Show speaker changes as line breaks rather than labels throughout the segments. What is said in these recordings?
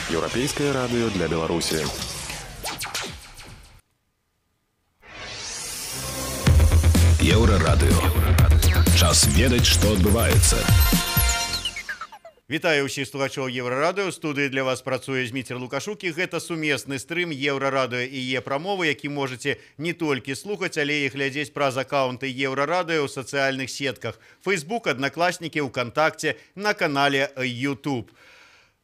Еўрапейскае радыё для Беларусі.
Еўрарадыё. Час ведаць, што адбываецца.
Вітаю ўсіх слухачоў Еўрарадыё. Студыі для вас працуе Зміцер Лукашук, і гэта сумесны стрым Еўрарадыё і Е-прамовы, які можаце не толькі слухаць, але і глядзець праз акаунты Еўрарадыё ў сацыяльных сетках Facebook, Аднакласнікі, ВКонтакце, на канале YouTube.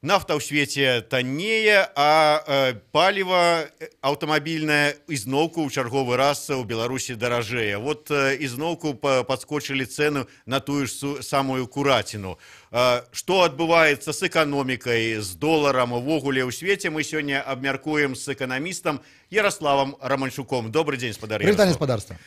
Нафта ў свеце таннее, а паліва аўтамабільнае ізноўку ў чарговы раз у Беларусі даражэе. Вот ізноўку падскочылі цэны на тую ж самую кураціну. Што адбываецца з эканомікай, з доларам увогуле ў свеце, мы сёння абмяркуем з эканамістам Ярославам Романчуком. Добрый день, спадар Ярослав.
Прывітанне, спадарства.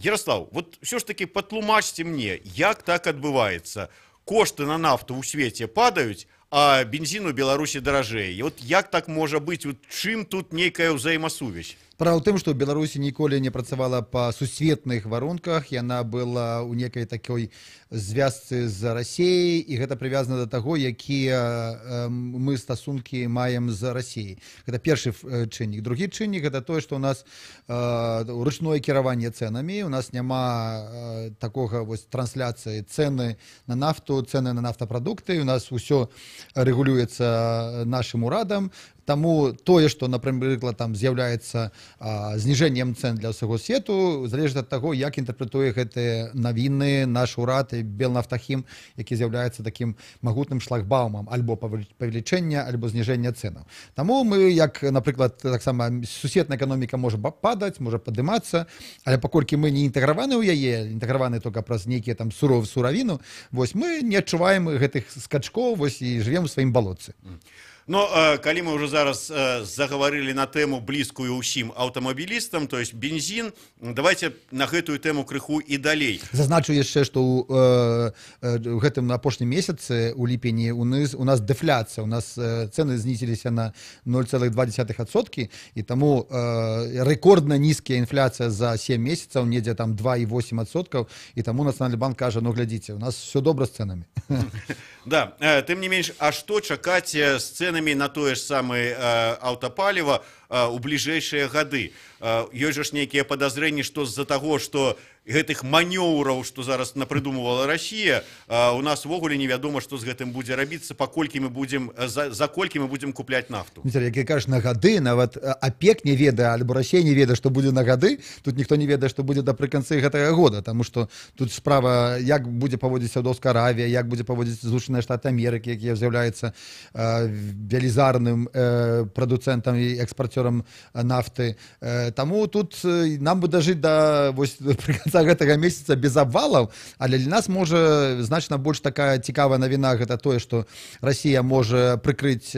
Ярослав, вот ўсё ж таки патлумачце мне, як так адбываецца? Кошты на нафту ў свеце падаюць, а бензин у Беларусі даражэй. Вот як так можа быць? Вот чым тут нейкая ўзаемасувязь?
Справа ў тым, што Беларусі ніколі не працавала па сусветных варунках, яна была ў некай такой звязцы з Расіяй, і гэта прывязана да таго, якія мы стасункі маем з Расіяй. Гэта першы чыннік. Другі чыннік гэта тое, што ў нас ручное кіраванне цэнамі, у нас няма такога вось трансляцыі цэны на нафту, цэны на нафтапрадукты, у нас усё рэгулюецца нашым урадам. Таму тое, што, напрыклад, там з'яўляецца зніжэннем цэн для ўсяго свету, залежыць ад таго, як інтэрпрэтуе гэтыя навіны наш урад і Белнафтахім, які з'яўляецца такім магутным шлагбаумам альбо павелічэння, альбо зніжэння цэнаў. Таму мы, як, напрыклад, таксама сусветная эканоміка можа падаць, можа падымацца, але паколькі мы не інтэграваны ў яе, інтэграваны толькі праз нейкія там суравіну, вось мы не адчуваем гэтых скачкоў, вось і жывем у сваім балотцы.
Но калі мы ўжо зараз заговорили на тэму блізкую ўсім аўтамабілістам, то есть бензин, давайте на гэтую тэму крыху і далей.
Зазначу яшчэ, што ў гэтым апошнім месяцы у ліпені у нас дэфляцыя, у нас цэны знізіліся на 0,2%, і таму рэкордна нізкая інфляцыя за 7 месяцаў, недзе там 2,8%, і таму Нацыянальны банк кажа, ну глядзіце, у нас все добра з цэнамі.
Да, тым не менш, а што чакаць з цэнамі на тое ж самае аўтапаліва у бліжэйшыя гады? Ёсць жа ж нейкія падазрэнні, што з-за таго, што гэтых манёўраў, што зараз напрыдумывала Расія, у нас увогуле невядома, што з гэтым будзе рабіцца, паколькі мы будзем, за колькі мы будзем купляць нафту.
Як я кажу, на гады, нават АПЕК не ведае, альбо Расія не ведае, што будзе на гады, тут ніхто не ведае, што будзе напрыканцы гэтага года, таму што тут справа, як будзе паводзіць Саўдаўская Аравія, як будзе паводзіць Злучаныя Штаты Амерыкі, якія з'яўляюцца велізарным прадуцэнтам і экспарцёрам нафты. Таму тут нам бы дажыць да прыканца гэтага месяца без абвалаў, але для нас можа значна больш такая цікавая навіна, гэта тое, што Расія можа прыкрыць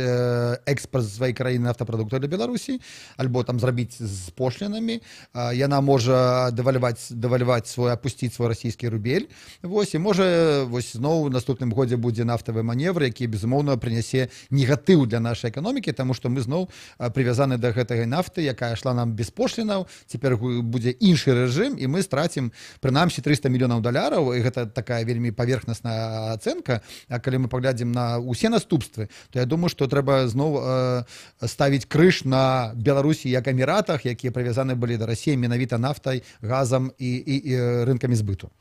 экспарт сваёй краіны нафтапрадуктаў для Беларусі, альбо там зрабіць з пошлінамі, яна можа дэвальваць апусціць свой расійскі рубель, вось, і можа вось зноў у наступным годзе будзе нафтавы маневр, які безумоўна прынясе негатыў для нашай эканомікі, таму што мы зноў прывязаны да гэтай нафты, якая шла нам без пошлінаў, цяпер будзе іншы рэжым, і мы страцім прынамсі $300 мільёнаў, і гэта такая вельмі паверхнасная ацэнка. А калі мы паглядзім на ўсе наступствы, то я думаю, што трэба зноў ставіць крыж на Беларусі як Эміратах, якія прывязаны былі да Расіі менавіта нафтай, газам і рынкамі збыту.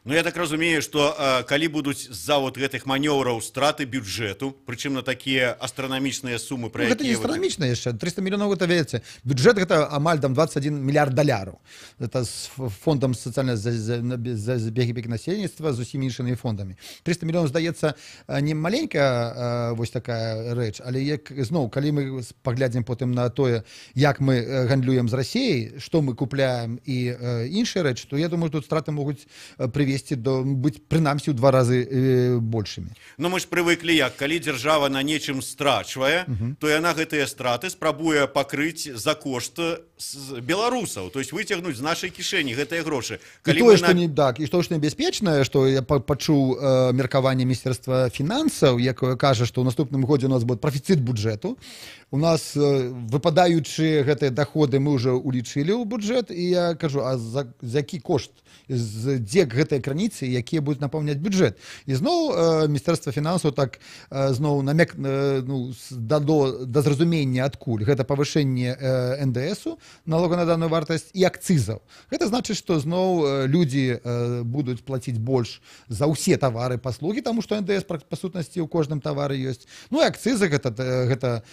Ну, я так разумею, што калі будуць з-за вот гэтых манёўраў страты бюджэту, прычым на такія астранамічныя сумы, пра якія...
Гэта не астранамічна яшчэ, $300 мільёнаў, гэта ведаеце. Бюджэт гэта амаль там $21 мільярд. Гэта з фондам сацыяльнай безбеспекі насельніцтва, з усімі іншымі фондамі. $300 мільёнаў, здаецца, не маленькая вось такая рэч, але як зноў, калі мы паглядзім потым на тое, як мы гандлюем з Расіяй, што мы купляем і іншыя рэчы, то я думаю, тут страты могуць прывесці быць прынамсі ў 2 разы большымі.
Ну мы ж прывыклі як, калі дзяржава на нечым страчвае, то яна гэтыя страты спрабуе пакрыць за кошт беларусаў, то есть выцягнуць з нашай кішэні гэтыя грошы.
І тое, што небяспечнае, што я пачуў меркаванне Міністэрства фінансаў, якое кажа, што ў наступным годзе у нас будзе прафіцыт бюджэту. У нас выпадаючыя гэтыя доходы мы ўжо улічылі ў бюджэт, і я кажу, а за які кошт? Дзе гэтыя крыніцы, якія будуць напаўняць бюджэт. І зноў міністэрства фінансаў так зноў намек да зразумення адкуль гэта павышэнне НДСу, налога на данную вартасць, і акцызаў. Гэта значыць, што зноў людзі будуць плаціць больш за ўсе тавары, паслугі, таму што НДС па сутнасці ў кожным тавары ёсць. Ну і акцызы гэта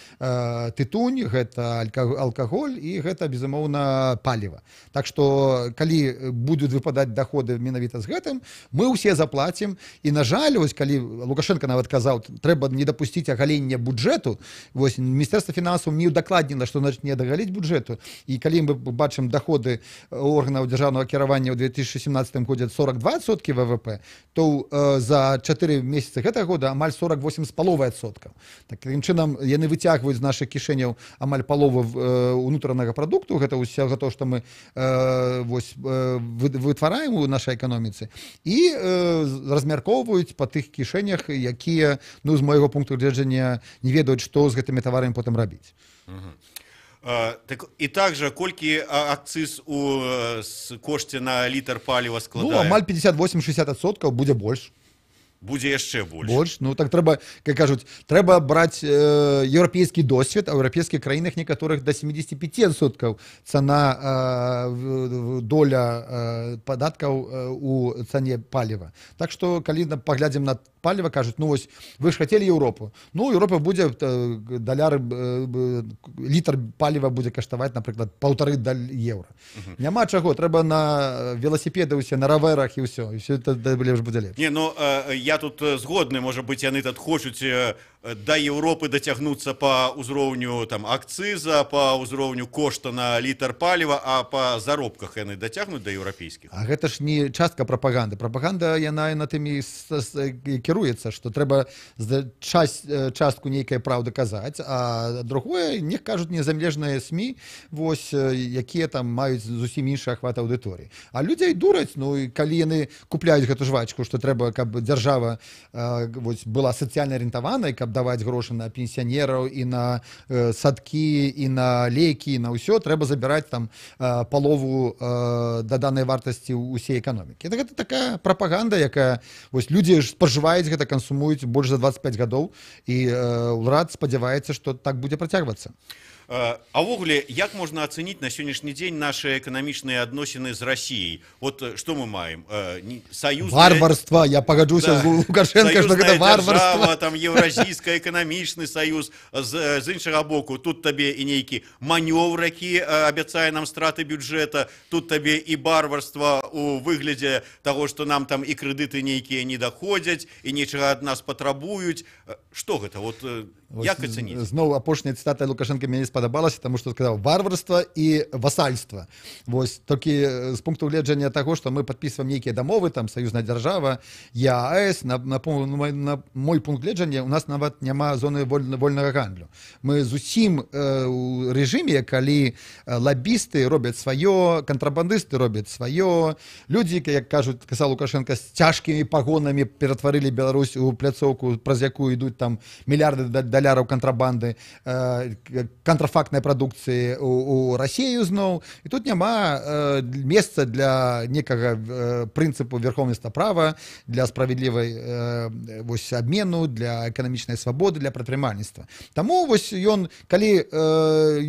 тытунь, гэта алкаголь і гэта, безумоўна, паліва. Так што, калі будуць выпадаць даходы менавіта з гэтым, мы ўсе заплацім. І, на жаль, вось, калі Лукашенко нават казаў, трэба не дапусціць агалення бюджэту, вось, міністэрства фінансаў не удакладніла, што значыць не дагаліць бюджэту. І калі мы бачым даходы органаў дзяржаўнага кіравання ў 2017 годзе 42% ВВП, то за 4 месяцы гэтага года амаль 48,5%. Такім чынам, яны выцягваюць з нашых кішэняў амаль палову унутранага прадукту, гэта ўсяго то, што мы вытвараем у нашай эканоміцы, і размяркоўваюць па тых кішэнях, якія, з майго пункту гледжання, не ведаюць, што з гэтымі таварамі потым рабіць.
І также колькі акцыз у кошце на літр паліва складае?
Амаль 58-60% будзе больш.
Будзе яшчэ больш.
Так трэба, як кажуць, трэба браць еўрапейскі досвед, а ў еўрапейскіх краінах некаторых да 75% цана доля падаткаў у цане паліва. Так што, калі паглядзім на паліва, кажуць, вось, вы ж хацелі Еўропу. Еўропа будзе даляры, літр паліва будзе каштаваць, напрыклад, 1,5 еўра. Няма чаго, трэба на веласіпеды ўсе, на раверах і ўсё. І ўсё это будзе лепш.
Я тут згодны, можа быць, яны тут хочуць да Еўропы дацягнуцца па ўзроўню акцыза, па ўзроўню кошта на літр паліва, а па заробках яны дацягнуць да еўрапейскіх.
А гэта ж не частка прапаганды. Прапаганда, яна на тым і кіруецца, што трэба частку нейкай праўды казаць, а другое, нех кажуць незалежныя СМІ, вось, якія там маюць зусім іншы ахват аўдыторыі. А людзей дураць, калі яны купляюць гэту жвачку, што трэба, каб дзяржава была сацыяльна арыентаванай, каб даваць грошы на пенсіянераў і на садкі, і на лекі, і на ўсё, трэба забіраць там палову даданай вартасці ўсей эканомікі. Гэта такая прапаганда, якая людзі спажываюць гэта, кансумуюць больш за 25 гадоў, і ўрад спадзяваецца, што так будзе працягвацца.
А ўвогуле, як можна ацэніць на сённяшні дзень нашы эканамічныя адносіны з Расіяй? Вот што мы маем?
Варварства, я пагаджуся з Лукашенко, што гэта варварства.
Там Еўразійскі эканамічны саюз, з іншага боку, тут табе і нейкі манёвр, які абяцае нам страты бюджэта, тут табе і варварства у выглядзе таго, што нам там і крэдыты нейкія не даходзяць, і нечага ад нас патрабуюць. Што гэта? Як ацэніць?
Зноў апошняя цытата Лукашенка мне спадабалася, таму што сказаў варварства і васальства. Вось, толькі з пункту гледжання таго, што мы падпісваем нейкія дамовы, там саюзная дзяржава, ЕАЭС, на мой пункт гледжання, у нас нават няма зоны вольнага гандлю. Мы зусім у рэжыме, калі лабісты робяць сваё, кантрабандысты робяць сваё, людзі, як кажуць, казаў Лукашенко, з цяжкімі пагонамі ператварылі Беларусь у пляцоўку, праз якую ідуць там мільярды даляраў кантрабанды, контрафактнай прадукцыі у Расію зноў. І тут няма месца для некага прынцыпу верховенства права, для справядлівай абмену, для эканамічнай свабоды, для прадпрымальніцтва. Таму калі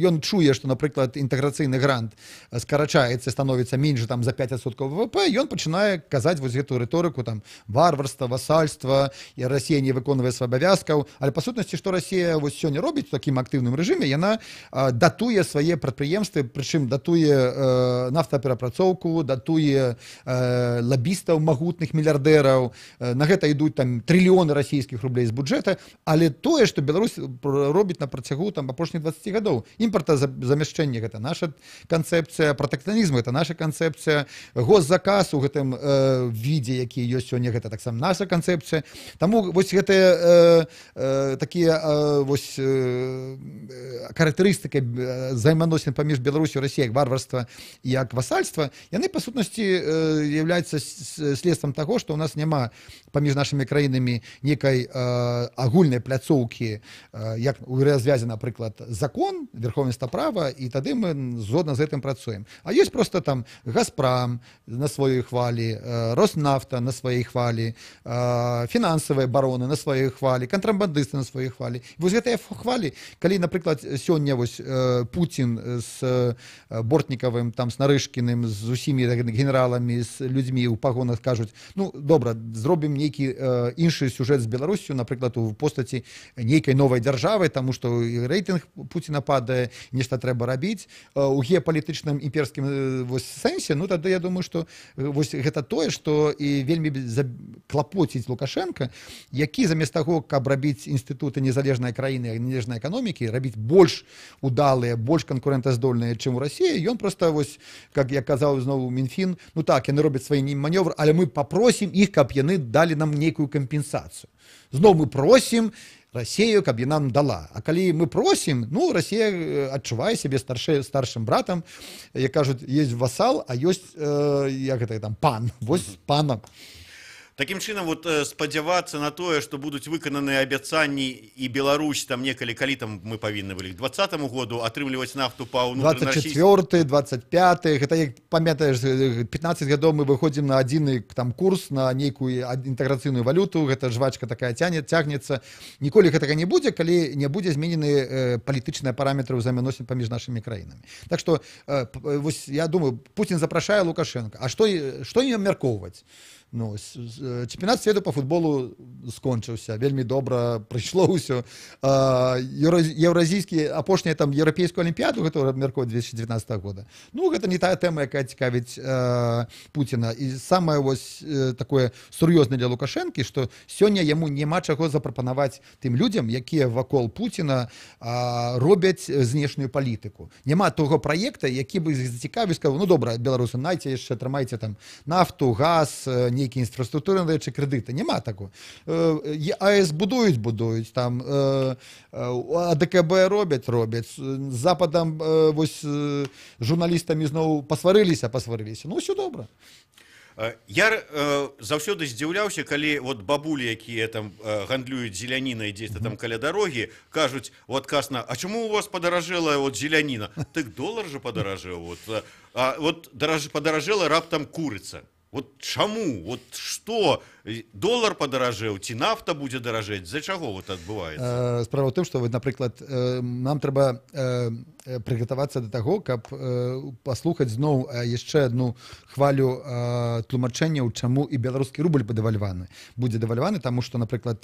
ён чуе, што, напрыклад, інтэграцыйны грант скарачаецца, становіцца менш за 5% ВВП, ён пачынае казаць гэтую рыторыку варварства, васальства, і Расія не выконвае сваіх абавязкаў. Але па сутнасці, што Расія сёння робіць у такім актыўным рэжыме, яна датуе свае прадпрыемствы, прычым датуе нафтаперапрацоўку, датуе лабістаў магутных мільярдэраў. На гэта ідуць трыльёны расійскіх рублей з бюджэта, але тое, што Беларусь робіць на працягу апошніх 20 гадоў. Імпартазамяшчэнне — гэта наша канцэпцыя, пратэкцыянізм — гэта наша канцэпцыя, госзаказ у гэтым відзе, які ёсць сёння, гэта таксама наша канцэпцыя. Таму вось гэтыя такія вось характарыстыкай взаимаадносін паміж Беларусю і Расіяй, як варварства і як васальства, яны па сутнасці являюцца следствам таго, што ў нас няма паміж нашымі краінамі некай агульнай пляцоўкі, як у развязе, напрыклад, закон, верховенства права, і тады мы згодна з гэтым працуем. А ёсць проста там Газпром на сваёй хвалі, Роснафта на сваёй хвалі, фінансавыя бароны на сваёй хвалі, кантрабандысты на сваёй хвалі. І вось гэтыя хвалі, калі, напрыклад, сёння вось Путін з Бортнікавым, там, з Нарышкіным, з усімі генераламі, з людзьмі ў пагонах кажуць, ну, добра, зробім нейкі іншы сюжэт з Беларусю, напрыклад, у постаці нейкай новай дзяржавы, таму што рэйтынг Пуціна падае, нешта трэба рабіць. У геапалітычным імперскім сэнсе, ну, тады я думаю, што вось гэта тое, што і вельмі клапоціць Лукашенка, які замест таго, каб рабіць інстытуты незалежнай краіны, незалежнай эканомікі, рабіць больш удалыя, больш канкурэнтаздольныя, чым у Расіі, ён проста, вось, як я казаў зноў Мінфін, ну так, яны робяць свой манёвр, але мы папросім іх, каб яны далі нам нейкую кампенсацыю. Зноў мы просім Расію, каб яна нам дала. А калі мы просім, ну, Расія адчувае сябе старшым братам, як кажуць, ёсць васал, а ёсць, як гэта там, пан, вось пана.
Такім чынам, вот, спадзявацца на тое, што будуць выкананыя абяцанні і Беларусь там некалі, калі там мы павінны былі к 2020 году атрымліваць нафту па ўнутранарасійскім...
24-й, 25-й, гэта, як памятаеш, 15 гадоў мы выходзім на адзіны там курс, на нейкую інтэграцыйную валюту, гэта жвачка такая цягнецца. Ніколі гэтага не будзе, калі не будзе зменены палітычныя параметры ўзаемаадносін паміж нашымі краінамі. Так што, вось, я думаю, Путін запрашае Лукашенка. А што ім абмяркоўваць? Ну, чэмпіянат свету по футболу скончыўся, вельмі добра прыйшло ўсё. Еўразійскі, апошняя там еўрапейскую алімпіяду, гэта абмяркоўваць 2019 года. Ну, гэта не тая тэма, якая цікавіць Пуціна. І самае вось такое сур'ёзнае для Лукашэнкі, што сёння яму няма чаго запрапанаваць тым людзям, якія вакол Пуціна робяць знешнюю палітыку. Няма того праекта, які бы зацікавіў, сказаў, ну добра, беларусы, найце яшчэ, трымайце там нафту, газ, нейкія інфраструктурныя рэчы, крэдыты. Няма такого. АЭС будуюць, там АДКБ робяць. З Западам вось журналістамі зноў пасварыліся. Ну, ўсё добра.
Я заўсёды здзіўляўся, калі вот бабулі, якія там гандлююць зелянінай дзесь там каля дарогі, кажуць у адказ на: а чаму у вас падаражэла вот зеляніна? Так долар же падаражэў. Вот падаражэла раптам курыца. Вот чаму? Вот што? Долар падаражэў, ці нафта будзе даражэць? За чаго вот адбываецца?
Справа ў тым, што, напрыклад, нам трэба прыгатавацца да таго, каб паслухаць зноў яшчэ адну хвалю тлумачэнняў, чаму і беларускі рубль будзе дэвальваны, таму што, напрыклад,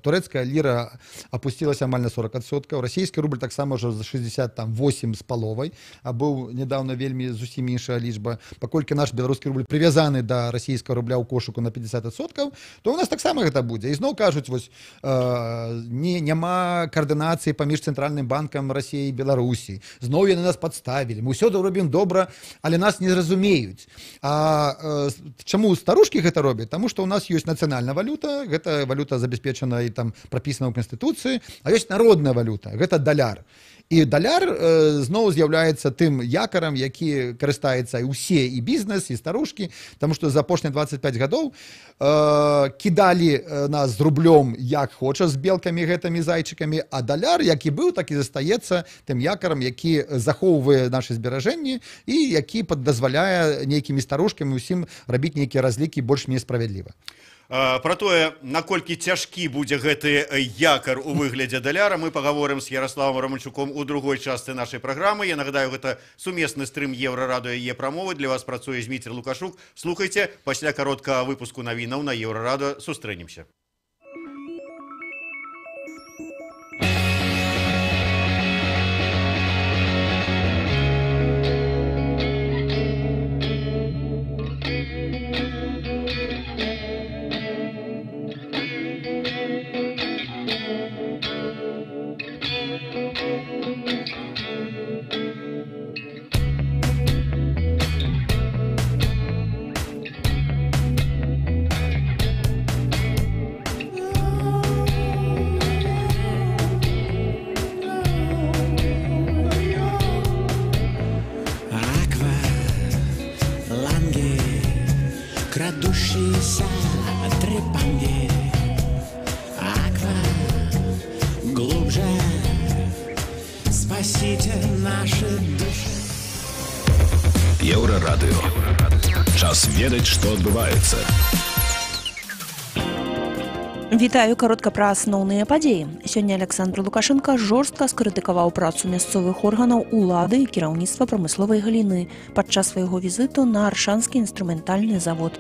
турэцкая ліра апусцілася амаль на 40%, расійскі рубль таксама ўжо за 68 з паловай, а быў нядаўна вельмі зусім іншая лічба. Паколькі наш беларускі рубль прывязаны да расійскага рубля ў кошыку на 50%, то у нас таксама гэта будзе. І зноў кажуць, вось, няма каардынацыі паміж цэнтральным банкам Расіі і Беларусі. Зноў яны нас падставілі. Мы ўсё робім добра, але нас не зразумеюць. А чаму старушкі гэта робяць? Таму што ў нас ёсць нацыянальная валюта, гэта валюта забяспечана і там прапісана ў Канстытуцыі, а ёсць народная валюта, гэта даляр. І даляр зноў з'яўляецца тым якарам, які карыстаецца і ўсе, і бізнес, і старушкі, таму што за апошнія 25 гадоў кідалі нас з рублём як хоча, з белкамі гэтымі зайчыкамі, а даляр, які быў, так і застаецца тым якарам, які захоўвае нашы зберажэнні і які дазваляе нейкімі старушкамі усім рабіць нейкія разлікі больш-менш справядліва.
Пра тое, наколькі цяжкі будзе гэты якар у выглядзе даляра, мы пагаворым з Ярославам Романчуком у другой частцы нашай праграмы. Я нагадаю, гэта сумесны стрым Еўрарадыё і Е-прамовы. Для вас працуе Зміцер Лукашук. Слухайце, пасля кароткага выпуску навінаў на Еўрарадыё сустрэнемся.
крадущиеся трепанги. Аква глубже, спасите наши души.
Еўрарадыё. Час ведаць, што адбываецца.
Вітаю, каротка пра асноўныя падзеі. Сёння Александр Лукашенко жорстка скрытыкаваў працу мясцовых органаў улады і кіраўніцтва прамысловай галіны падчас свайго візіту на Аршанскі інструментальны завод.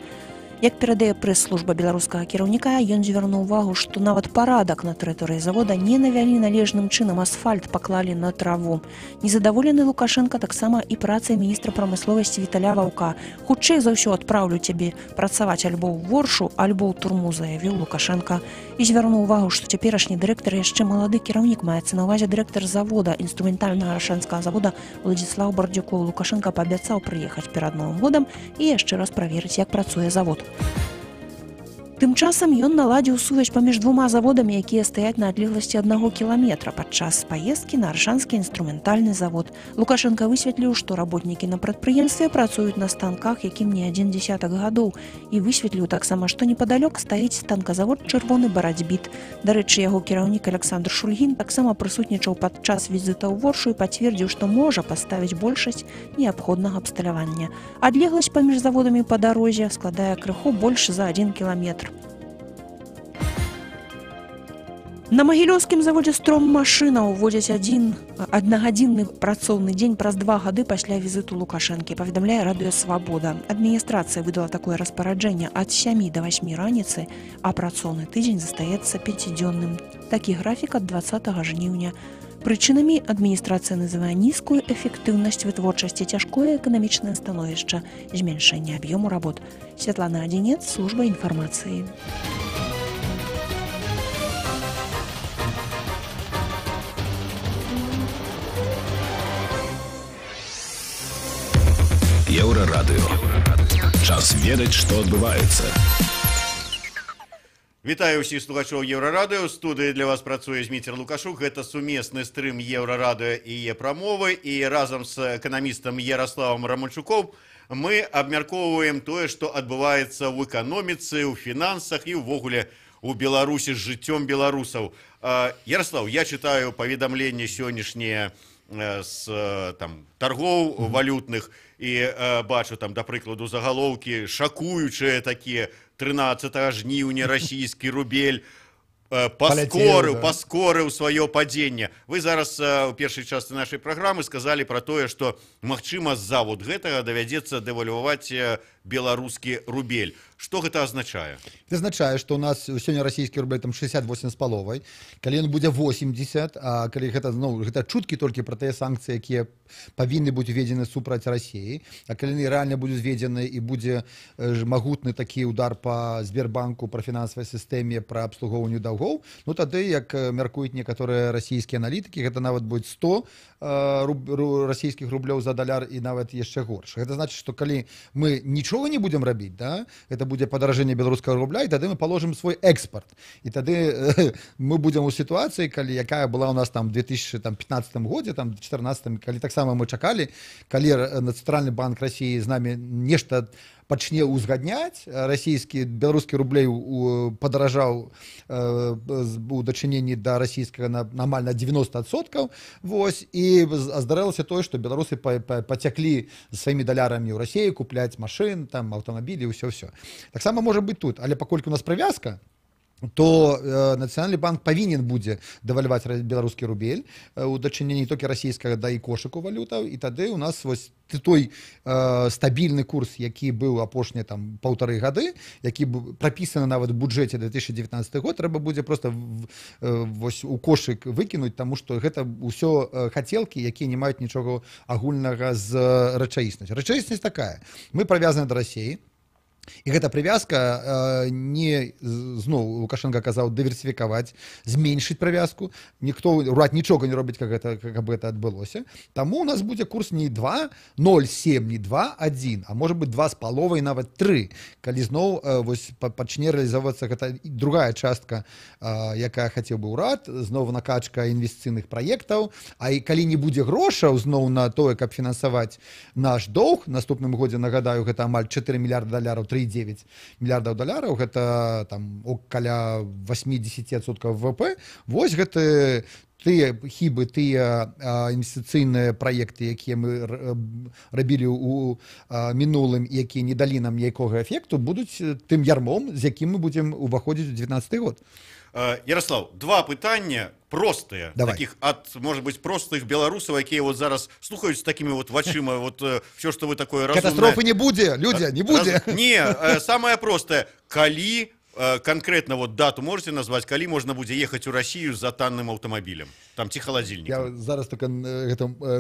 Як перадае прэс-служба беларускага кіраўніка, ён звярнуў увагу, што нават парадак на тэрыторыі завода не навялі належным чынам, асфальт паклалі на траву. Незадаволены Лукашенко таксама і працай міністра прамысловасці Віталя Ваўка. Хутчэй за ўсё адпраўлю цябе працаваць альбо ў воршу, альбо ў турму, заявіў Лукашенко. І звярнуў увагу, што цяперашні дырэктар яшчэ малады кіраўнік, маецца на ўвазе дырэктар завода інструментальнага аршанскага завода Владзіслаў Бардзюкоў. Лукашенко паабяцаў прыехаць перад Новым годам і яшчэ раз праверыць, як працуе завод. Тым часам ён наладзіў сувязь паміж двума заводамі, якія стаяць на адлегласці 1 кіламетра падчас паездкі на Аршанскі інструментальны завод. Лукашенко высветліў, што работнікі на прадпрыемстве працуюць на станках, якім не адзін дзесятак гадоў, і высветліў таксама, што непадалёк стаіць станказавод «Чырвоны барацьбіт». Дарэчы, яго кіраўнік Александр Шульгін таксама прысутнічаў падчас візіта ў воршу і пацвердзіў, што можа паставіць большасць неабходнага абсталявання. Адлегласць паміж заводамі па дарозе складае крыху больш за 1 кіламетр. На магілёўскім заводзе «Строммашына» уводзяць аднагадзінны працоўны дзень праз 2 гады пасля візіту Лукашэнкі, паведамляе радыё «Свабода». Адміністрацыя выдала такое распараджэнне ад 7 до 8 раніцы, а працоўны тыдзень застаецца 5-дзённым. Такі графік ад 20 жніўня. Прычынамі адміністрацыя называе нізкую эфектыўнасць вытворчасці, цяжкое эканамічнае становішча, зменшэнне аб'ёму работ. Святлана Адзінец, служба інфармацыі.
Еўрарадыё. Час ведаць, што адбываецца.
Вітаю ўсіх слухачоў Еўрарадыё. У студыі для вас працуе Зміцер Лукашук. Гэта сумесны стрым Еўрарадыё і Е-прамовы. І разам з эканамістам Яраславам Раманчуком мы абмяркоўваем тое, што адбываецца ў эканоміцы, ў фінансах і ўвогуле у Беларусі з жыццём беларусаў. Яраслав, я чытаю паведамленні сённяшнія з торгоў валютных і бачу там, да прыкладу, загалоўкі шакуючыя такія. 13 жніўня расійскі рубель паскорыў сваё падзенне. Вы зараз у першай частцы нашай праграмы сказалі пра тое, што магчыма з-за вот гэтага давядзецца дэвальваваць беларускі рубель. Што гэта азначае?
Гэта азначае, што у нас сёння расійскі рубель там 68,5, калі ён будзе 80, а калі гэта гэта чуткі толькі пра тыя санкцыі, якія павінны быць уведзены супраць Расіі, а калі яны рэальна будуць зведзены і будзе магутны такі удар па Сбербанку, пра фінансавай сістэме, пра абслугоўванню даўгоў, ну тады, як мяркуюць некаторыя расійскія аналітыкі, гэта нават будзе 100 расійскіх рублёў за даляр і нават яшчэ горш. Гэта значыць, што калі мы нічога не будзем рабіць, да, гэта будзе падаражэнне беларускага рубля, і тады мы паложым свой экспарт. І тады мы будзем у сітуацыі, калі якая была у нас там 2015 годзе, там 2014, калі таксама мы чакалі, калі Цэнтральны банк Расіі з намі нешта пачне ўзгадняць, беларускі рублей падаражаў у дачыненні да расійскага на амаль на 90%, вось, і здарылася тое, што беларусы пацяклі з сваімі далярамі ў Расіі купляць машын, там аўтамабілі, ўсё-ўсё. Таксама можа быць тут, але паколькі у нас прывязка, то Нацыянальны банк павінен будзе дэвальваць беларускі рубель у дачыненні толькі расійскага да і кошыку валютаў, і тады у нас вось той стабільны курс, які быў апошнія там 1,5 гады, які прапісаны нават у бюджэце 2019 год, трэба будзе проста вось у кошык выкінуць, таму што гэта ўсё хацелкі, якія не маюць нічога агульнага з рэчаіснасцю. Рэчаіснасць такая: мы прывязаны да Расіі. І гэта прывязка не, зноў Лукашенко казаў, дыверсіфікаваць, зменшыць прывязку. Ніхто, урад нічога не робіць, каб гэта адбылося. Таму у нас будзе курс не 2,07, не 2,1, а можа быць 2,5, нават 3, калі зноў пачне рэалізавацца гэта другая частка, якая хацеў бы ўрад, зноў накачка інвестыцыйных праектаў. А і калі не будзе грошаў зноў на тое, каб фінансаваць наш доўг, наступным годзе, нагадаю, гэта амаль 4 мільярды даляраў, 3,9 мільярдаў даляраў, гэта там окаля 80% ВВП. Вось гэта тыя хібы, тыя інвестыцыйныя праекты, якія мы рабілі ў мінулым, якія не далі нам ніякога эфекту, будуць тым ярмом, з якім мы будзем уваходзіць у 19 год.
Ярослав, два пытання простыя,
Давай.
таких от, может быть, простых белорусов, якія вот зараз слухаюць с такими вот вачыма, вот все, что вы такое разумное.
Катастрофы не будзе, людзі, не будзе.
Не, самое простое, калі конкретно вот дату можете назвать, калі можно будзе ехать у Россию за танным автомобилем, там ці холодильником?
Я зараз только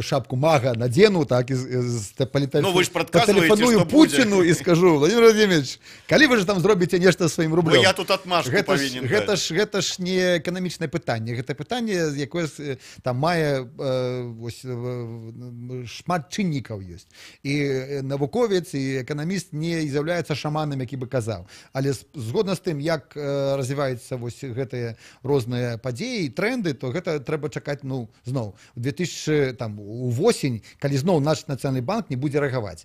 шапку мага надену, так,
Ну, вы ж прадказваеце,
потелефоную
што
Путину
будзе.
и скажу: Владимир Владимирович, калі вы же там зробіце нешта сваім рублём?
Я тут отмашку павінен даць.
Гэта ж не эканамічнае пытанне, гэта пытанне, якое там мае шмат чыннікаў ёсць. І навуковец, і эканаміст не з'яўляецца шаманам, які бы казаў. Але згодна з тым, як развіваюцца вось гэтыя розныя падзеі, тренды, то гэта трэба чакаць, ну, зноў, увосень, калі зноў наш Нацыянальны банк не будзе рэагаваць.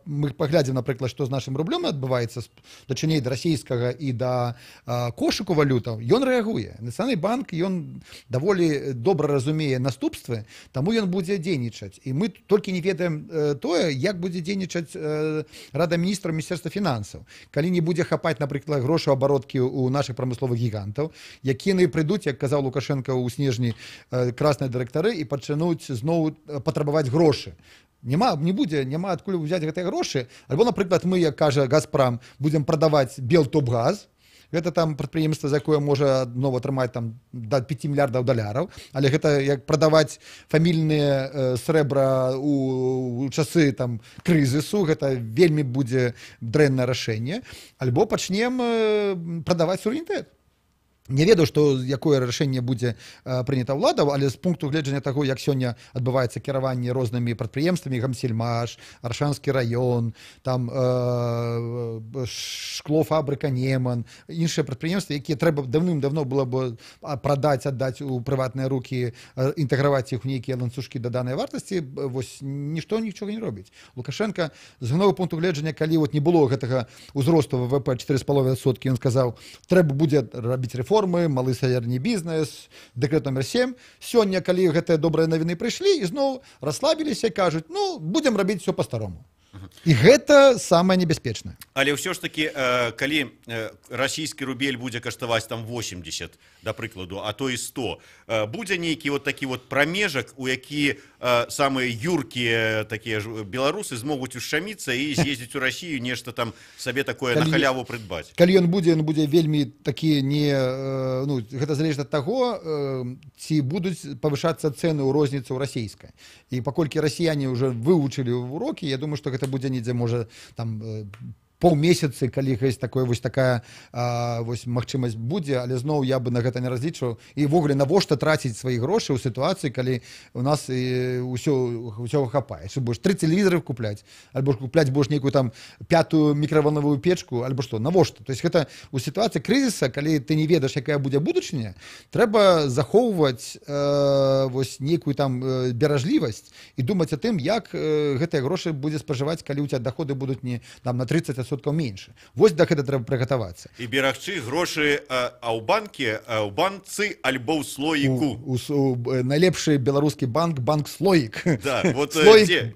Мы паглядзім, напрыклад, што з нашым рублём адбываецца, дачыней да расійскага і да кошыку валютаў, ён рэагуе. Нацыянальны банк, ён даволі добра разумее наступствы, таму ён будзе дзейнічаць. І мы толькі не ведаем тое, як будзе дзейнічаць Рада міністраў, Міністэрства фінансаў. Калі не будзе хапаць, напрыклад, грошаабароткі у наших прамысловых гігантаў, якія прыйдуць, як казаў Лукашенко ў снежні, красныя дырэктары і пачнуць зноў патрабаваць грошы. Не будзе, няма адкуль узяць гэтыя грошы. Альбо, напрыклад, мы, як кажа Газпрам, будзем прадаваць Белтопгаз. Гэта там прадпрыемства, за якое можа адно атрымаць там да 5 мільярдаў даляраў, але гэта як прадаваць фамільныя срэбра у часы там крызісу, гэта вельмі будзе дрэннае рашэнне, альбо пачнем прадаваць суверэнітэт. Не ведаю, што якое рашэнне будзе прынята ўладаў, але з пункту гледжання таго, як сёння адбываецца кіраванне рознымі прадпрыемствамі, Гамсельмаш, Аршанскі раён, там шклофабрыка Неман, іншыя прадпрыемствы, якія трэба даўным-давно было бы прадаць, аддаць у прыватныя рукі, інтэграваць іх у нейкія ланцужкі даданай вартасці, вось нічога не робіць. Лукашенко з нового пункту гледжання, калі вот не было гэтага ўзросту ВВП 4,5%, ён сказаў, трэба будзе рабіць рэформы, малы сядзерні бізнес, дэкрэт номер 7. Сёння, калі гэтыя добрыя навіны прыйшлі, і зноў расслабіліся і кажуць, ну, будзем рабіць все па-старому. І гэта самае небяспечнае.
Але ўсё ж таки, калі расійскі рубель будзе каштаваць там 80, да прыкладу, а то і 100, будзе нейкі вот такі вот прамежак, у які самыя юркія такія беларусы змогуць ушчаміцца і з'ездзіць у Расію, нешта там сабе такое на халяву прыдбаць.
Калі ён будзе вельмі такі не... Ну, гэта залежыць ад таго, ці будуць павышацца цэны ў розніцы ў расійскай. І паколькі расіяне ўжо вывучылі урокі, я думаю, што гэта будзе недзе, можа, там паўмесяцы, калі ёсць такая магчымасць будзе, але зноў я бы на гэта не разлічваў. І ввогуле, навошта траціць свае грошы ў сітуацыі, калі у нас ўсё хапае. Што будеш 3 тэлевізоры купляць, альбо купляць будеш нейкую там 5-ю мікраволновую печку, альбо што, навошта? То есть гэта ў сітуацыі крызіса, калі ты не ведаеш, якая будзе будучыня, трэба захоўваць вось нейкую там беражлівасць і думаць о тым, як гэтыя грошы будзе спажываць, калі у тебя доходы будуць не там на 30% менш. Вось да гэта трэба прыгатавацца.
І берагчы грошы ў банкі, ў банцы альбо ў слоіку.
Найлепшы беларускі банк Слоік.
Да, вот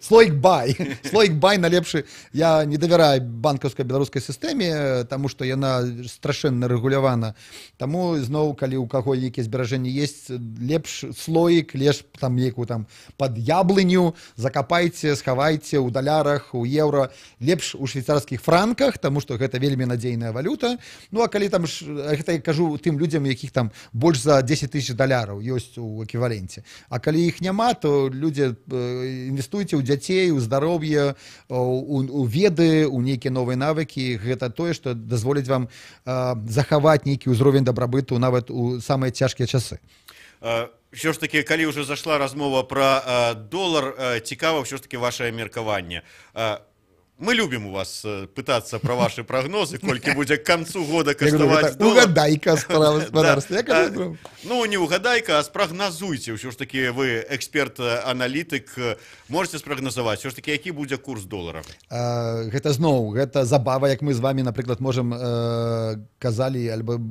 Слоік Бай. Слоік Бай найлепшы. Я не давяраю банкаўскай беларускай сістэме, таму што яна страшэнна рэгулявана. Таму зноў, калі ў каго нейкія зберажэнні ёсць, лепш слоік, лепш там нейкую там пад яблыню, закапайце, схавайце ў далярах, у еўра, лепш у швейцарскіх франках, тому что гэта вельмі надзейная валюта. Ну, а калі там, гэта я кажу тым людзям, якіх там больш за 10 000 даляраў ёсць у эквіваленце. А калі іх няма, то людзі інвестуйце ў дзяцей, у здароўе, у веды, у нейкія новыя навыкі. Гэта тое, што дазволіць вам захаваць нейкі ўзровень дабрабыту нават у самыя цяжкія часы.
Все ж таки, калі ўжо зашла размова про долар, цікава ўсё ж таки ваше меркаванне. Мы любим у вас пытаться про ваши прогнозы, колькі будзе к концу года
Я говорю,
каштаваць
гэта
долар.
угадайка справа господарства. Я кажу, зробив.
Ну, не угадайка, а спрагназуйце. Ўсё ж таки вы эксперт-аналітык, можете спрагназаваць, ўсё ж таки, які будзе курс долара?
Гэта зноў, гэта забава, як мы з вами, напрыклад, можам казалі альбо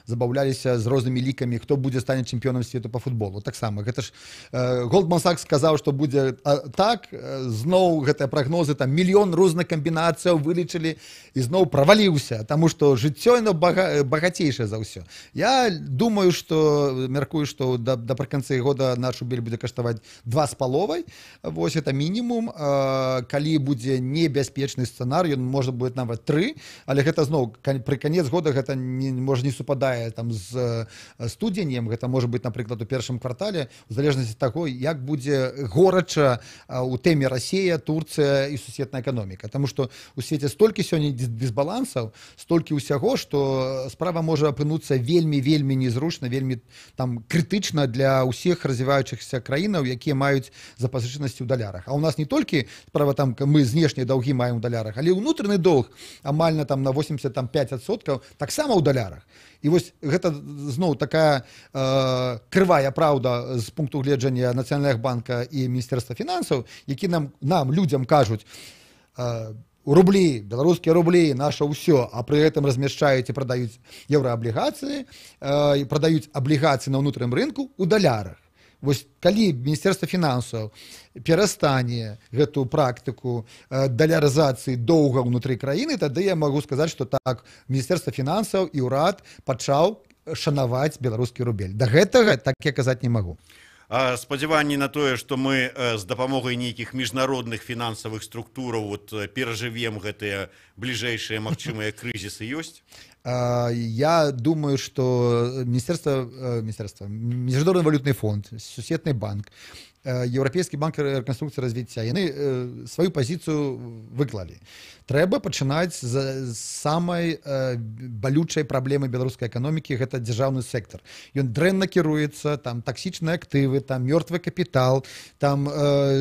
забаўляліся з рознымі лікамі, хто будзе стане чэмпіёнам свету по футболу. Таксама, гэта ж Goldman Sachs сказаў, што будзе так, зноў гэтыя прагнозы, там мільён розных камбінацыяў вылічылі і зноў праваліўся, таму што жыццё яно багацейшае за ўсё. Я думаю, што мяркую, што напрыканцы года наш рубель будзе каштаваць 2,5. Вось это мінімум. Калі будзе небяспечны сцэнар, ён можа быць нават 3, але гэта зноў пры канец года гэта можа не супадае там з студзенем, гэта можа быць, напрыклад, у першым квартале, у залежнасці ад таго, як будзе горача у тэме Расія, Турцыя і сусветная эканоміка. Таму што у свеце столькі сёння дысбалансаў, столькі ўсяго, што справа можа апынуцца вельмі незручна, вельмі там крытычна для ўсіх развіваючыхся краінаў, якія маюць запазычанасці ў далярах. А у нас не толькі справа там мы знешнія даўгі маем у далярах, але ўнутраны доўг амаль там на 85% таксама ў далярах. І вось гэта зноў такая крывая праўда з пункту гледжання Нацыянальнага банка і Міністэрства фінансаў, які нам людзям кажуць, рублі, беларускія рублі, наша ўсё, а пры гэтым размяшчаюць і прадаюць еўрааблігацыі, і прадаюць аблігацыі на ўнутраным рынку ў далярах. Вось калі Міністэрства фінансаў перастане гэту практыку далярызацыі доўга ўнутры краіны, тады я магу сказаць, што так, Міністэрства фінансаў і ўрад пачаў шанаваць беларускі рубель. Да гэтага так я казаць не магу.
Спадзяванні на тое, што мы з дапамогай нейкіх міжнародных фінансавых структураў перажывем гэтыя бліжэйшыя магчымыя крызісы ёсць?
Я думаю, што Міжнародны валютны фонд, Сусветны банк, Еўрапейскі банк рэканструкцыі і развіцця, яны сваю пазіцыю выклалі. Трэба пачынаць з самай балючай праблемы беларускай эканомікі, гэта дзяржаўны сектар. Ён дрэнна кіруецца, там таксічныя актывы, там мёртвы капітал, там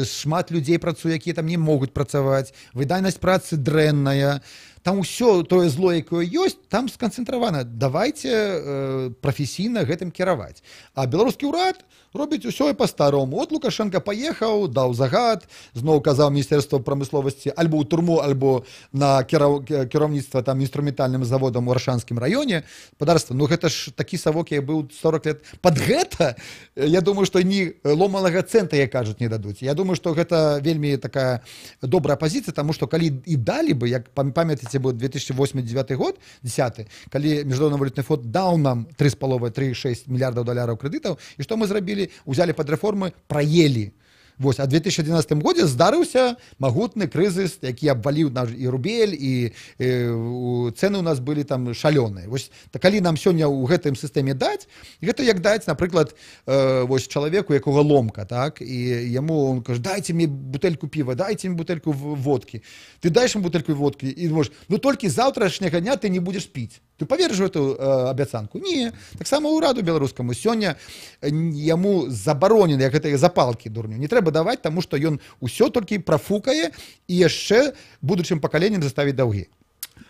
шмат людзей працуе, якія там не могуць працаваць, выдайнасць працы дрэнная. Там ўсё тое зло, якое ёсць, там сканцэнтравана. Давайце прафесійна гэтым кіраваць. А беларускі ўрад робіць усё і па-старому. От Лукашенко паехаў, даў загад, зноў казаў Міністэрства прамысловасці альбо ў турму, альбо на кіраўніцтва там інструментальным заводам у Аршанскім раёне. Падарства, ну гэта ж такі савок, як быў 40 лет. Пад гэта, я думаю, што ні ломанага цэнта, як кажуць, не дадуць. Я думаю, што гэта вельмі такая добрая пазіцыя, таму што калі і далі бы, як памятаеце, быў 2008-2009 год, 10, калі Міжнародны валютны фонд даў нам 3,5-3,6 мільярдаў даляраў крэдытаў, і што мы зрабілі? Узялі пад рэформы, праелі. Вось, а ў 2011 годзе здарыўся магутны крызіс, які абваліў наш і рубель, і цэны ў нас былі там шалёныя. Вось, так калі нам сёння ў гэтым сістэме даць, гэта як даць, напрыклад, вось чалавеку, якога ломка, так, і яму он кажа, дайце мне бутэльку піва, дайце мне бутэльку водкі. Ты даеш ему бутэльку водкі і можаш, ну толькі заўтрашняга дня ты не будзеш піць. Ты поверишь в эту абяцанку? Не. Так само ўраду беларускаму сёння яму забаронена, як гэтыя запалкі дурню. Не трэба даваць, таму што ён усё толькі прафукае і яшчэ будучым пакаленнем заставіць даўгі.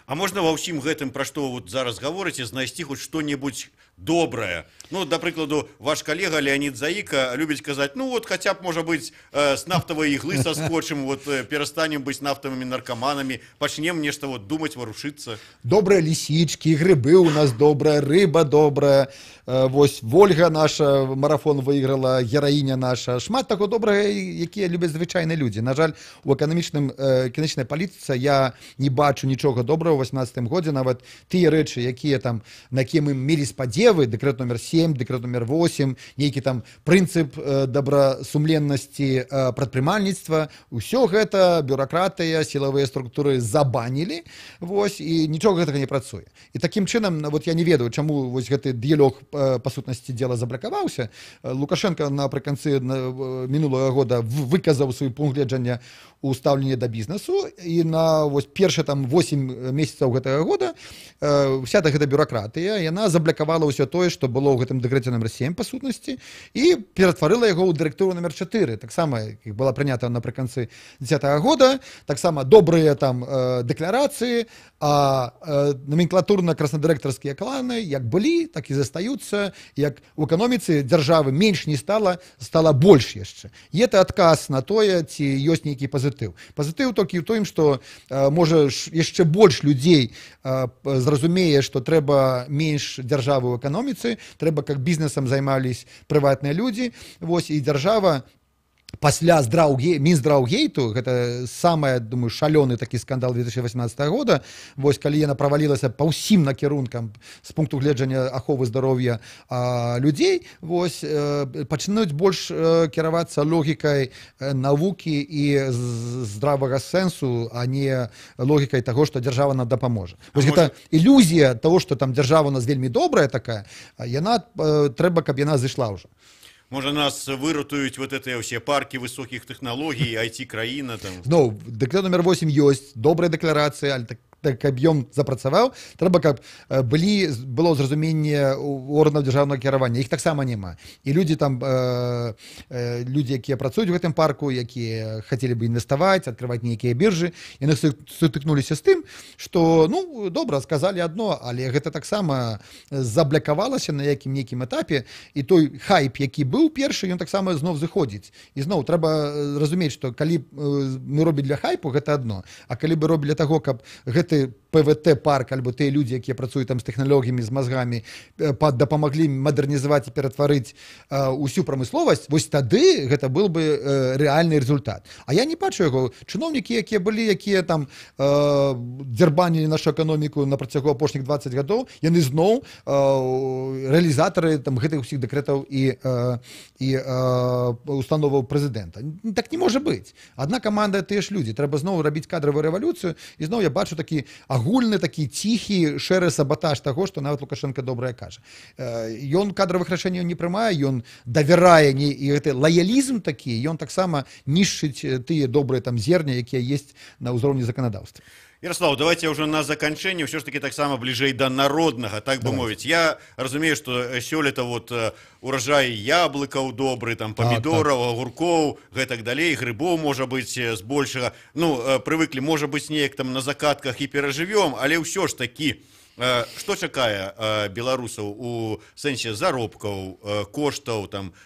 А можна ва ўсім гэтым, пра што вот зараз гаворыце, знайсці хоць што-небудзь добрае? Ну, да прыкладу, ваш калега Леонид Заіка любіць казаць, ну вот хаця б, можа быць, з нафтавай іглы саскочым, вот перастанем быць нафтавымі наркаманамі, пачнем нешта вот думаць, варушыцца.
Добрыя лісічкі, грыбы у нас добрая, рыба добрая, вось Вольга наша марафон выйграла, гераіня наша, шмат таго добрага, якія любяць звычайныя людзі. На жаль, у эканамічнай палітыцы я не бачу нічога добрага ў 2018 годзе, нават тыя рэчы, якія там, на якія мы мелі спадзевы, дэкрэт номер 7, дэкрэт номер 8, нейкі там прынцып добрасумленнасці прадпрымальніцтва, усё гэта бюракратыя, сілавыя структуры забанілі, вось, і нічога гэтага не працуе. І такім чынам, вот я не ведаю, чаму вось гэты дыялог па сутнасці дзела забракаваўся. Лукашенко напрыканцы мінулага года выказаў свой пункт гледжання у стаўленні да бізнесу, і на вось першы там 8 месяцаў гэтага года вся гэта бюракратыя, яна заблакавала ўсе ўсё тое, што было ў гэтым дэкрэце номер 7 па сутнасці, і ператварыла яго ў дырэктыву номер 4, таксама была прынята напрыканцы 2010 года, таксама добрыя там дэкларацыі, а номенклатурна-краснадырэктарскія кланы як былі, так і застаюцца, як у эканоміцы дзяржавы менш не стала больш яшчэ. І это адказ на тое, ці ёсць нейкі пазітыў. Пазітыў толькі ў тым, што можа яшчэ больш людзей зразумее, што трэба менш дзяржавы ў эканоміцы, трэба, каб бізнесам займались прыватныя людзі, вось, і дзяржава пасля Мінздраўгейту, гэта самая, думаю, шалёны такі скандал 2018 года, вось, калі яна правалілася па ўсім накірункам з пункту гледжання аховы здароўя людзей, вось, пачнуць больш кіравацца логікай навукі і здравага сэнсу, а не логікай таго, што дзяржава нам дапаможа. Вось гэта ілюзія таго, што там дзяржава у нас вельмі добрая такая, яна трэба, каб яна зышла ўжо.
Можа, нас выратуюць вот гэтыя ўсе паркі высокіх тэхналогій, IT-краіна там.
Зноў, дэкрэт номер 8 ёсць, добрая дэкларацыя, але каб ён запрацаваў, трэба, каб было зразуменне органаў дзяржаўнага кіравання. Іх таксама няма. І людзі там, людзі, якія працуюць у гэтым парку, якія хацелі бы інвеставаць, адкрываць нейкія біржы, яны сутыкнуліся з тым, што, ну, добра, сказалі адно, але гэта таксама заблякавалася на нейкім этапе, і той хайп, які быў першы, ён таксама зноў зыходзіць. І зноў, трэба разумець, што калі мы робім для хайпу, гэта адно, а калі бы робілі для таго, каб гэты ПВТ-парк, альбо тыя людзі, якія працуюць там з тэхналогіямі, з мазгамі, дапамаглі мадэрнізаваць і ператварыць усю прамысловасць, вось тады гэта был бы рэальны результат. А я не бачу яго. Чыноўнікі, якія былі, якія там дзярбанілі нашу эканоміку на працягу апошніх 20 гадоў, яны зноў рэалізатары там гэтых усіх дэкрэтаў і установаў прэзідэнта. Так не можа быць. Адна каманда, тыя ж людзі. Трэба зноў рабіць кадравую рэвалюцыю, і зноў я бачу такі агульны, такі ціхі шэры сабатаж таго, што нават Лукашенко добрае кажа. Ён кадравых рашэнняў не прымае, ён давярае, і гэты лаялізм такі, ён таксама нішчыць тыя добрыя там зерня, якія ёсць на ўзроўні заканадаўства.
Ярослав, давайте уже на заканчэнне ўсё ж таки таксама бліжэй да народнага, так бы мовіць. Я разумею, што сёлета вот урожай яблыкаў добры, там памідораў, агуркоў, гэтак далей, грыбоў можа быць збольшага. Ну, прывыклі, можа быць, неяк там на закатках і перажывём, але ўсё ж такі, што чакае беларусаў у сэнсе заробкаў, коштаў, там,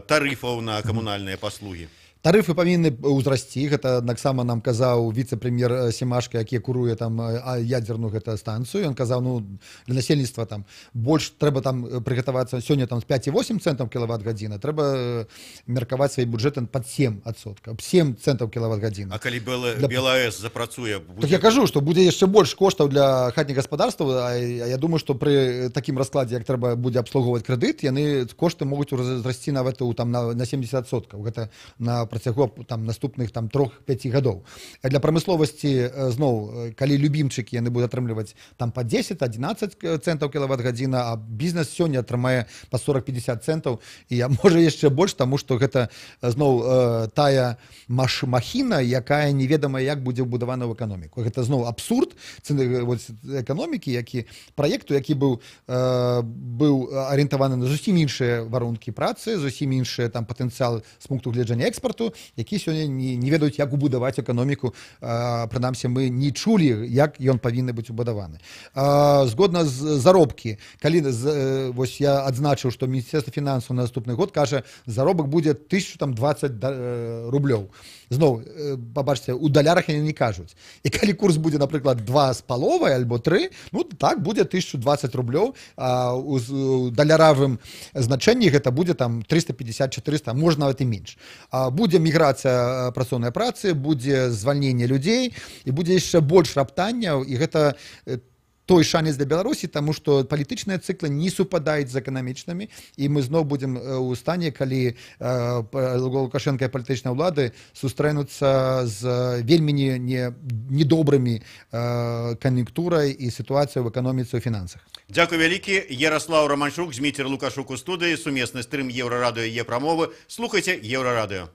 тарыфаў на камунальныя паслугі?
Тарыфы павінны ўзрасці, гэта таксама нам казаў віцэ-прэм'ер Семашка, які куруе там ядзерную гэта станцыю. Ён казаў, ну, для насельніцтва там больш трэба там прыгатавацца сёння там з 5,8 центаў кілават-гадзіна, трэба меркаваць свае бюджэты пад 7%, 7 центаў кілават-гадзіна.
А калі БЛАЭС запрацуе,
так я кажу, што будзе яшчэ больш коштаў для хатніх гаспадарстваў, а я думаю, што пры такім раскладзе, як трэба будзе абслугоўваць крэдыт, яны кошты могуць узрасці нават там на 70%. Гэта на працягу там наступных там 3-5 гадоў. Для прамысловасці зноў, калі любімчыкі яны будуць атрымліваць там па 10-11 центаў кілават-гадзіна, а бізнес сёння атрымае па 40-50 центаў, і можа яшчэ больш, таму што гэта зноў тая махіна, якая неведама як будзе ўбудавана ў эканоміку. Гэта зноў абсурд эканомікі, праекту, які быў арыентаваны на зусім іншыя варункі працы, зусім іншыя там патэнцыял з пункту гледжання экспарту, які сёння не ведаюць, як убудаваць эканоміку. Прынамсі, мы не чулі, як ён павінны быць убудаваны. Згодна з заробкі, калі вось я адзначыў, што Міністэрства фінансаў на наступны год кажа, заробак будзе 1020 рублёў. Зноў, пабачце, у далярах яны не кажуць. І калі курс будзе, напрыклад, 2,5 альбо 3, ну так, будзе 1020 рублёў, а у даляравым значэнні гэта будзе там 350-400, можна нават і менш. Будзе міграцыя працоўнай працы, будзе звальненне людзей, і будзе яшчэ больш раптанняў, і гэта той шанец для Беларусі, таму што палітычныя цыклы не супадаюць з эканамічнымі, і мы зноў будзем у стане, калі Лукашенка і палітычныя ўлады сустрэнуцца з вельмі недобрымі кан'юнктурай і сітуацыяй в эканоміцы і фінансах.
Дзякуй вялікі. Ярослав Романчук, Зміцер Лукашук у студыі, сумесны стрым Еўрарадыё і Е-прамовы. Слухайце Еўрарадыё.